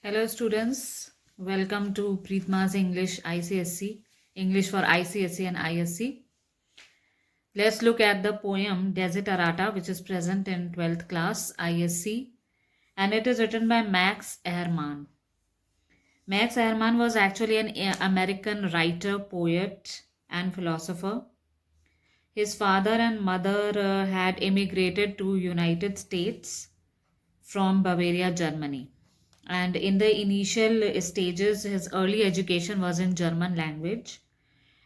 Hello students, welcome to Preetma's English ICSC, English for ICSC and ISC. Let's look at the poem Desiderata which is present in 12th class ISC and it is written by Max Ehrmann. Max Ehrmann was actually an American writer, poet and philosopher. His father and mother had immigrated to United States from Bavaria, Germany. And in the initial stages, his early education was in German language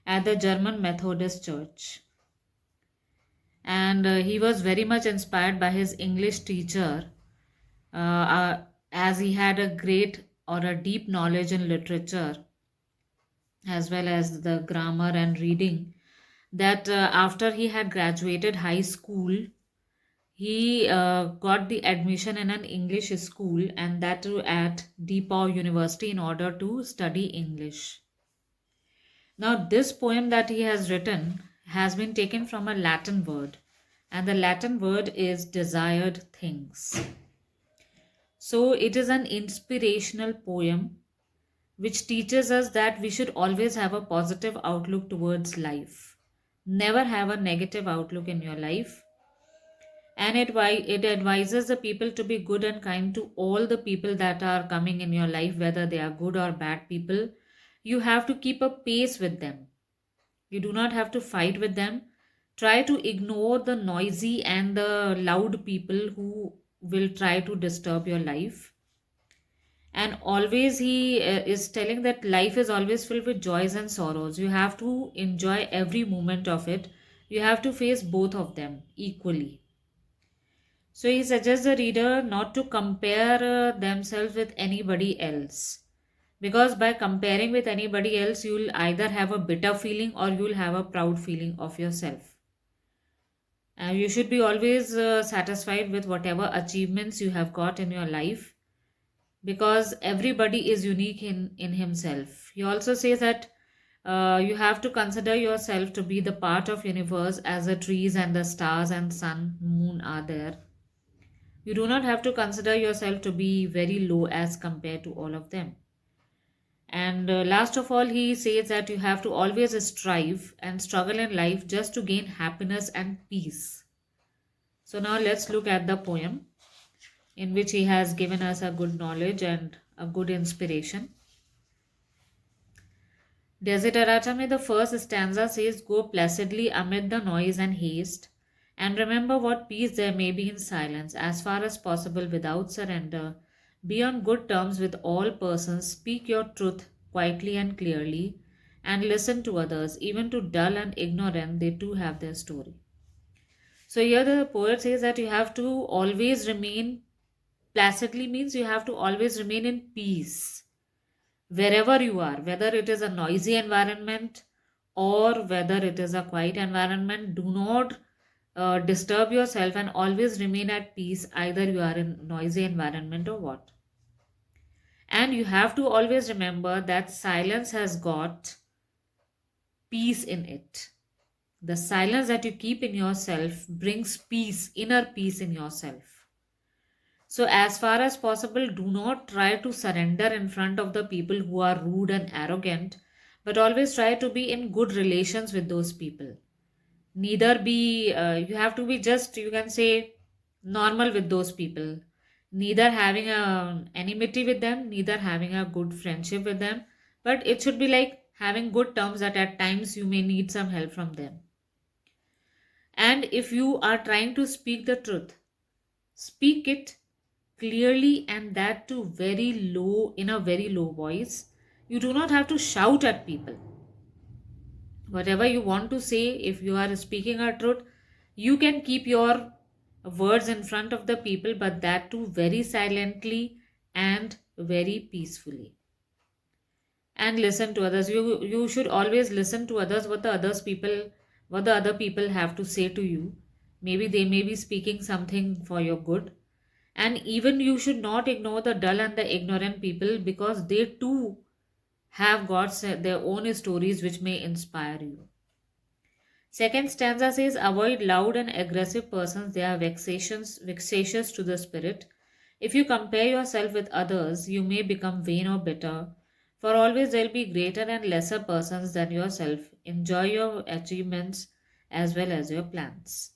at the German Methodist Church. And he was very much inspired by his English teacher, as he had a great or a deep knowledge in literature as well as the grammar and reading. That after he had graduated high school, he got the admission in an English school and that too at DePaul University in order to study English. Now, this poem that he has written has been taken from a Latin word, and the Latin word is desired things. So, it is an inspirational poem which teaches us that we should always have a positive outlook towards life. Never have a negative outlook in your life, and it advises the people to be good and kind to all the people that are coming in your life, whether they are good or bad people. You have to keep a pace with them. You do not have to fight with them. Try to ignore the noisy and the loud people who will try to disturb your life. And always he is telling that life is always filled with joys and sorrows. You have to enjoy every moment of it. You have to face both of them equally. So he suggests the reader not to compare themselves with anybody else. Because by comparing with anybody else, you'll either have a bitter feeling or you'll have a proud feeling of yourself. You should be always satisfied with whatever achievements you have got in your life because everybody is unique in himself. He also says that you have to consider yourself to be the part of universe as the trees and the stars and sun, moon are there. You do not have to consider yourself to be very low as compared to all of them. And last of all, he says that you have to always strive and struggle in life just to gain happiness and peace. So now let's look at the poem in which he has given us a good knowledge and a good inspiration. Desiderata में the first stanza says, Go placidly amid the noise and haste, and remember what peace there may be in silence, as far as possible without surrender. Be on good terms with all persons, speak your truth quietly and clearly, and listen to others, even to dull and ignorant, they too have their story. So here the poet says that you have to always remain placidly means you have to always remain in peace wherever you are, whether it is a noisy environment or whether it is a quiet environment. Do not disturb yourself and always remain at peace, either you are in noisy environment or what. And you have to always remember that silence has got peace in it. The silence that you keep in yourself brings peace, inner peace in yourself. So, as far as possible, do not try to surrender in front of the people who are rude and arrogant, but always try to be in good relations with those people. Neither be, you have to be just, you can say, normal with those people. Neither having a enmity with them, neither having a good friendship with them, but it should be like having good terms that at times you may need some help from them. And if you are trying to speak the truth, speak it clearly and that too very low, in a very low voice. You do not have to shout at people. Whatever you want to say, if you are speaking a truth, you can keep your words in front of the people, but that too very silently and very peacefully. And listen to others. You should always listen to others, what the other people have to say to you. Maybe they may be speaking something for your good. And even you should not ignore the dull and the ignorant people because they too have got their own stories which may inspire you. Second stanza says, Avoid loud and aggressive persons, they are vexatious to the spirit. If you compare yourself with others, you may become vain or bitter, for always there will be greater and lesser persons than yourself. Enjoy your achievements as well as your plans.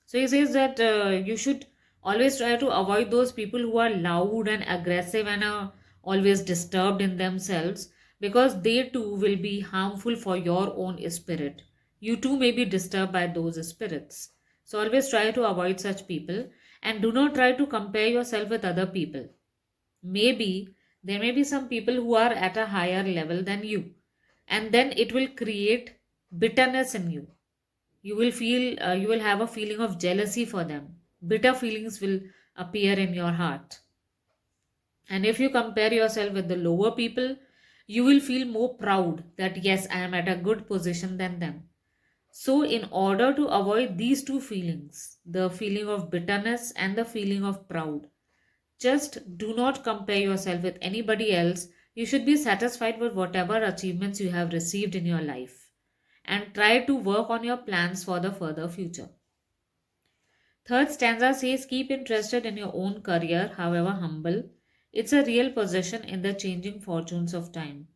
So he says that you should always try to avoid those people who are loud and aggressive and are always disturbed in themselves, because they too will be harmful for your own spirit. You too may be disturbed by those spirits. So always try to avoid such people, and do not try to compare yourself with other people. Maybe there may be some people who are at a higher level than you, and then it will create bitterness in you. You will have a feeling of jealousy for them. Bitter feelings will appear in your heart. And if you compare yourself with the lower people, you will feel more proud that yes, I am at a good position than them. So in order to avoid these two feelings, the feeling of bitterness and the feeling of proud, just do not compare yourself with anybody else. You should be satisfied with whatever achievements you have received in your life, and try to work on your plans for the further future. Third stanza says, keep interested in your own career, however humble. It's a real possession in the changing fortunes of time.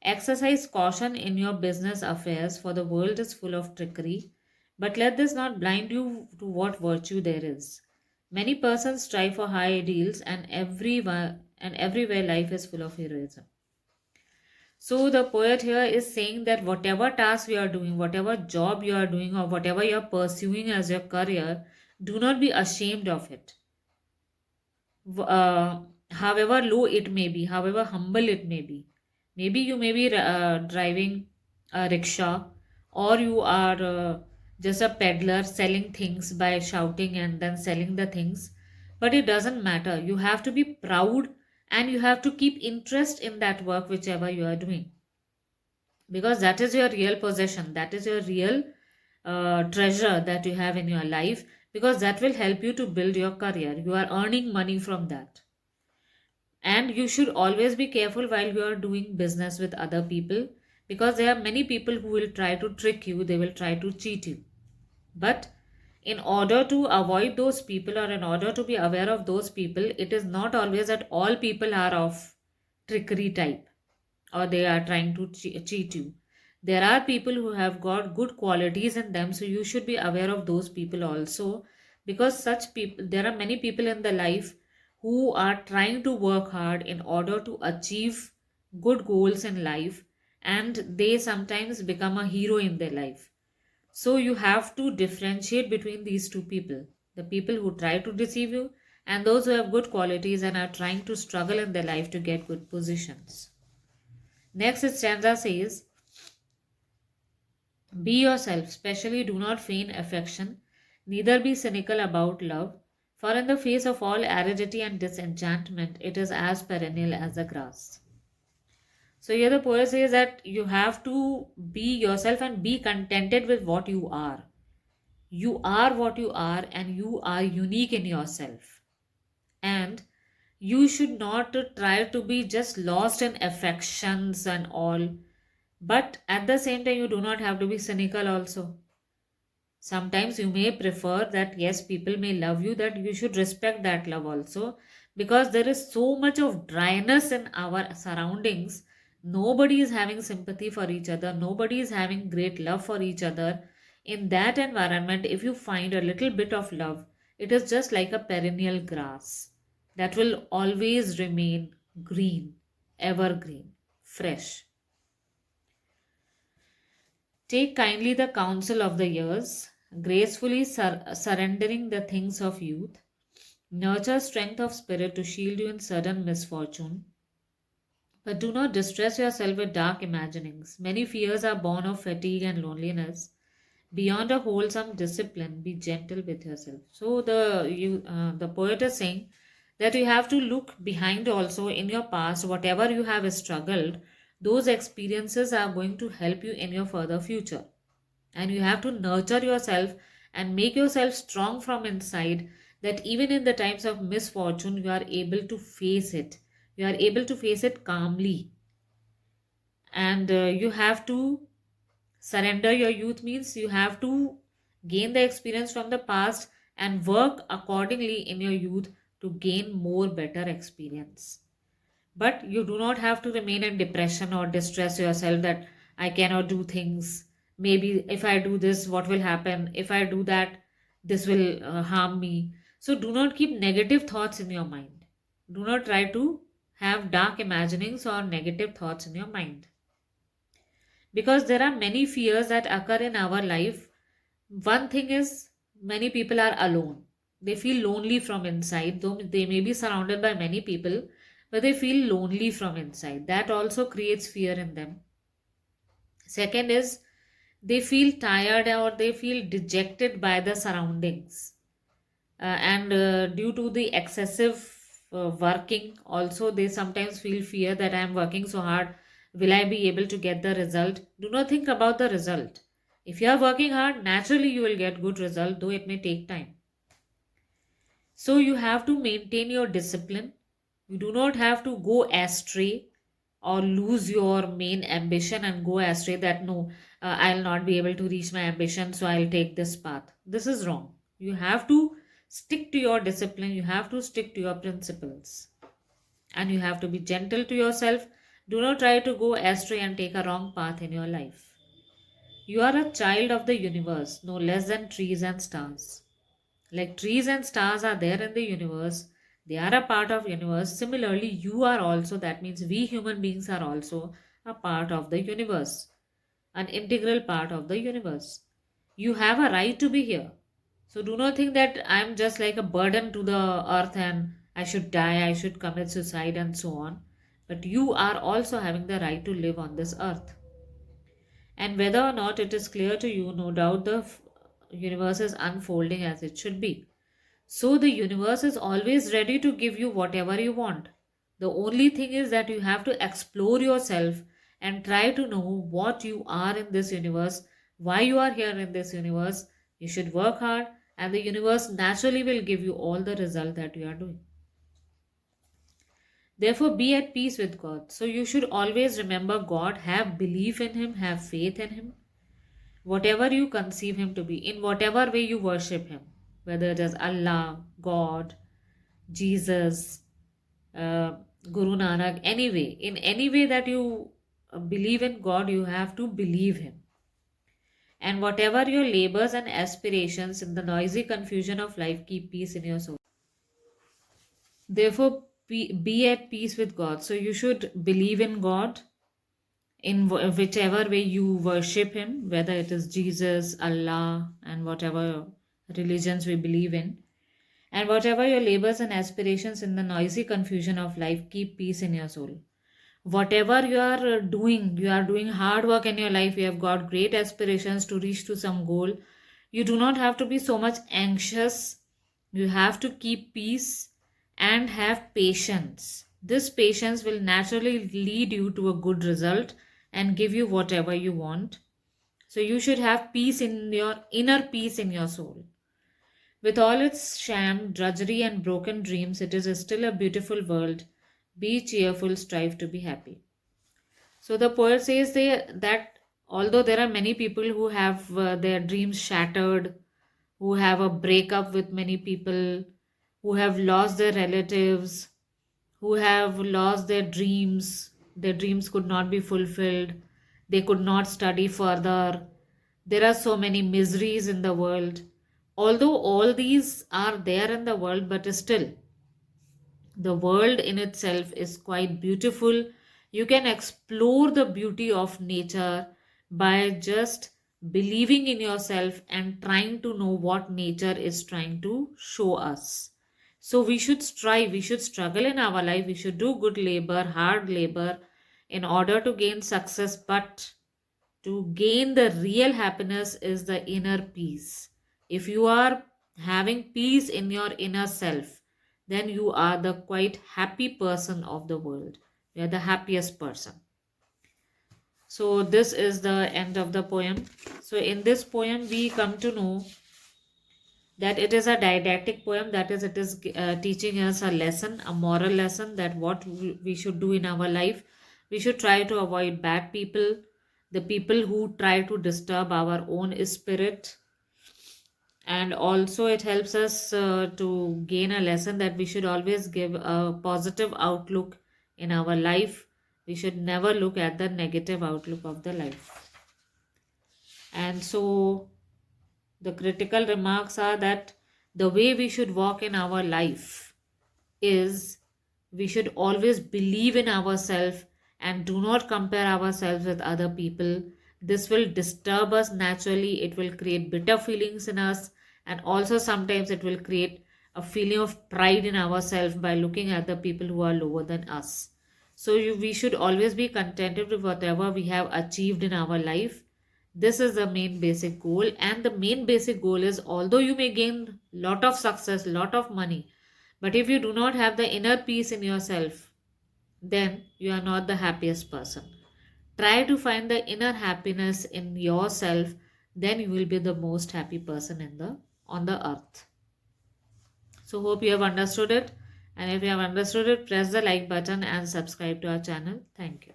Exercise caution in your business affairs, for the world is full of trickery. But let this not blind you to what virtue there is. Many persons strive for high ideals, and everywhere life is full of heroism. So the poet here is saying that whatever task you are doing, whatever job you are doing, or whatever you are pursuing as your career, do not be ashamed of it. However low it may be, however humble it may be. Maybe you may be driving a rickshaw, or you are just a peddler selling things by shouting and then selling the things. But it doesn't matter. You have to be proud, and you have to keep interest in that work, whichever you are doing, because that is your real possession, that is your real treasure that you have in your life, because that will help you to build your career. You are earning money from that. And you should always be careful while you are doing business with other people, because there are many people who will try to trick you, they will try to cheat you. But in order to avoid those people, or in order to be aware of those people, it is not always that all people are of trickery type, or they are trying to cheat you. There are people who have got good qualities in them, so you should be aware of those people also, because such people, there are many people in the life who are trying to work hard in order to achieve good goals in life, and they sometimes become a hero in their life. So you have to differentiate between these two people, the people who try to deceive you, and those who have good qualities and are trying to struggle in their life to get good positions. Next stanza says, be yourself, especially do not feign affection, neither be cynical about love, for in the face of all aridity and disenchantment, it is as perennial as the grass. So here the poet says that you have to be yourself and be contented with what you are. You are what you are, and you are unique in yourself. And you should not try to be just lost in affections and all. But at the same time, you do not have to be cynical also. Sometimes you may prefer that yes, people may love you, that you should respect that love also, because there is so much of dryness in our surroundings. Nobody is having sympathy for each other, nobody is having great love for each other. In that environment, if you find a little bit of love, it is just like a perennial grass that will always remain green, evergreen, fresh. Take kindly the counsel of the years, gracefully surrendering the things of youth. Nurture strength of spirit to shield you in sudden misfortune. But do not distress yourself with dark imaginings. Many fears are born of fatigue and loneliness. Beyond a wholesome discipline, be gentle with yourself. So the poet is saying that you have to look behind also in your past, whatever you have struggled, those experiences are going to help you in your further future. And you have to nurture yourself and make yourself strong from inside, that even in the times of misfortune, you are able to face it. You are able to face it calmly. And you have to surrender your youth, means you have to gain the experience from the past and work accordingly in your youth to gain more better experience. But you do not have to remain in depression or distress yourself that I cannot do things. Maybe if I do this, what will happen? If I do that, this will harm me. So do not keep negative thoughts in your mind. Do not try to have dark imaginings or negative thoughts in your mind. Because there are many fears that occur in our life. One thing is, many people are alone. They feel lonely from inside, though they may be surrounded by many people, but they feel lonely from inside. That also creates fear in them. Second is, they feel tired or they feel dejected by the surroundings. And due to the excessive working, also they sometimes feel fear that I am working so hard. Will I be able to get the result? Do not think about the result. If you are working hard, naturally you will get good result, though it may take time. So you have to maintain your discipline. You do not have to go astray or lose your main ambition and go astray that no, I'll not be able to reach my ambition, so I'll take this path. This is wrong. You have to stick to your discipline, you have to stick to your principles, and you have to be gentle to yourself. Do not try to go astray and take a wrong path in your life. You are a child of the universe, no less than trees and stars. Like trees and stars are there in the universe, they are a part of universe. Similarly, you are also, that means we human beings are also a part of the universe, an integral part of the universe. You have a right to be here. So do not think that I am just like a burden to the earth and I should die, I should commit suicide and so on. But you are also having the right to live on this earth. And whether or not it is clear to you, no doubt the universe is unfolding as it should be. So the universe is always ready to give you whatever you want. The only thing is that you have to explore yourself and try to know what you are in this universe, why you are here in this universe. You should work hard, and the universe naturally will give you all the result that you are doing. Therefore, be at peace with God. So you should always remember God, have belief in Him, have faith in Him. Whatever you conceive Him to be, in whatever way you worship Him, whether it is Allah, God, Jesus, uh, Guru Nanak, anyway, in any way that you believe in God, you have to believe Him. And whatever your labors and aspirations in the noisy confusion of life, keep peace in your soul. Therefore, be at peace with God. So you should believe in God in whichever way you worship Him, whether it is Jesus, Allah, and whatever religions we believe in. And whatever your labors and aspirations in the noisy confusion of life, keep peace in your soul. Whatever you are doing hard work in your life, you have got great aspirations to reach to some goal. You do not have to be so much anxious. You have to keep peace and have patience. This patience will naturally lead you to a good result and give you whatever you want. So you should have peace in your inner peace in your soul. With all its sham, drudgery, and broken dreams, it is still a beautiful world. Be cheerful, strive to be happy. So the poet says that although there are many people who have their dreams shattered, who have a breakup with many people, who have lost their relatives, who have lost their dreams could not be fulfilled, they could not study further. There are so many miseries in the world. Although all these are there in the world, but still, the world in itself is quite beautiful. You can explore the beauty of nature by just believing in yourself and trying to know what nature is trying to show us. So we should strive, we should struggle in our life, we should do good labor, hard labor in order to gain success. But to gain the real happiness is the inner peace. If you are having peace in your inner self, then you are the quite happy person of the world. You are the happiest person. So this is the end of the poem. So in this poem we come to know that it is a didactic poem, that is it is teaching us a lesson, a moral lesson, that what we should do in our life. We should try to avoid bad people, the people who try to disturb our own spirit, And also it helps us to gain a lesson that we should always give a positive outlook in our life. We should never look at the negative outlook of the life. And so the critical remarks are that the way we should walk in our life is we should always believe in ourselves and do not compare ourselves with other people. This will disturb us naturally, it will create bitter feelings in us, and also sometimes it will create a feeling of pride in ourselves by looking at the people who are lower than us. So we should always be contented with whatever we have achieved in our life. This is the main basic goal, and the main basic goal is, although you may gain lot of success, lot of money, but if you do not have the inner peace in yourself, then you are not the happiest person. Try to find the inner happiness in yourself, then you will be the most happy person in the on the earth. So hope you have understood it, and if you have understood it, press the like button and subscribe to our channel. Thank you.